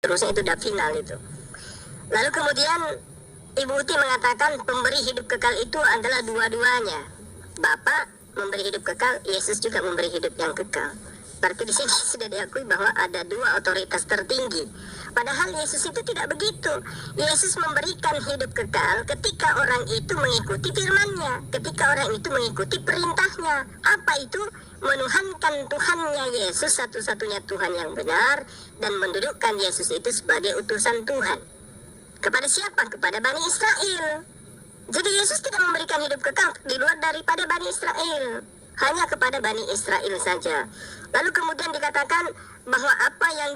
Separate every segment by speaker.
Speaker 1: terusnya itu udah final itu. Lalu kemudian Ibu Uti mengatakan pemberi hidup kekal itu adalah dua-duanya. Bapa memberi hidup kekal, Yesus juga memberi hidup yang kekal. Berarti di sini sudah diakui bahwa ada dua otoritas tertinggi. Padahal Yesus itu tidak begitu. Yesus memberikan hidup kekal ketika orang itu mengikuti firman-Nya, ketika orang itu mengikuti perintahnya. Apa itu? Menuhankan Tuhannya Yesus, satu-satunya Tuhan yang benar, dan mendudukkan Yesus itu sebagai utusan Tuhan. Kepada siapa? Kepada Bani Israel. Jadi Yesus tidak memberikan hidup kekal di luar daripada Bani Israel, hanya kepada Bani Israel saja. Lalu kemudian dikatakan bahwa apa yang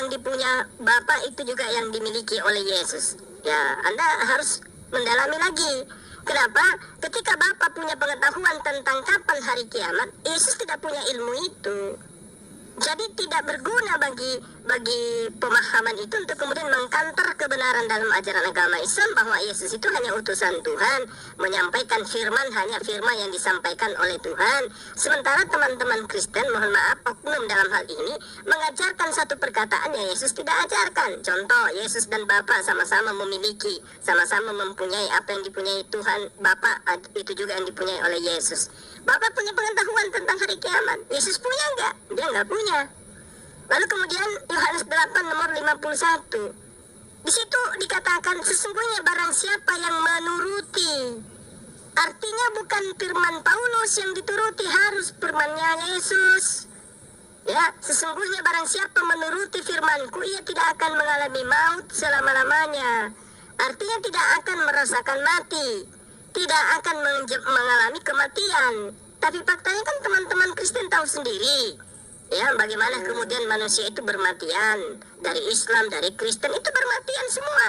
Speaker 1: dipunya Bapa itu juga yang dimiliki oleh Yesus. Ya, Anda harus mendalami lagi. Kenapa? Ketika Bapa punya pengetahuan tentang kapan hari kiamat, Yesus tidak punya ilmu itu. Jadi tidak berguna bagi pemahaman itu untuk kemudian mengkantor kebenaran dalam ajaran agama Islam bahwa Yesus itu hanya utusan Tuhan, menyampaikan firman hanya firman yang disampaikan oleh Tuhan. Sementara teman-teman Kristen, mohon maaf, oknum dalam hal ini, mengajarkan satu perkataan yang Yesus tidak ajarkan. Contoh, Yesus dan Bapa sama-sama memiliki, sama-sama mempunyai apa yang dipunyai Tuhan, Bapa itu juga yang dipunyai oleh Yesus. Bapak punya pengetahuan tentang hari kiamat. Yesus punya enggak? Dia enggak punya. Lalu kemudian Yohanes 8 nomor 51. Di situ dikatakan sesungguhnya barang siapa yang menuruti. Artinya bukan firman Paulus yang dituruti, harus firman-Nya Yesus. Ya, sesungguhnya barang siapa menuruti firman-Ku, ia tidak akan mengalami maut selama-lamanya. Artinya tidak akan merasakan mati, tidak akan mengalami kematian. Tapi faktanya kan teman-teman Kristen tahu sendiri, ya, bagaimana kemudian manusia itu bermatian. Dari Islam, dari Kristen itu bermatian semua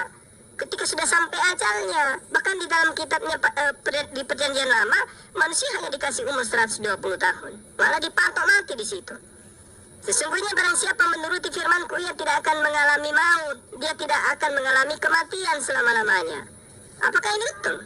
Speaker 1: ketika sudah sampai ajalnya. Bahkan di dalam kitabnya di perjanjian lama, manusia hanya dikasih umur 120 tahun, malah dipatok mati di situ. Sesungguhnya barang siapa menuruti firman-Ku, ia tidak akan mengalami maut, dia tidak akan mengalami kematian selama-lamanya. Apakah ini betul?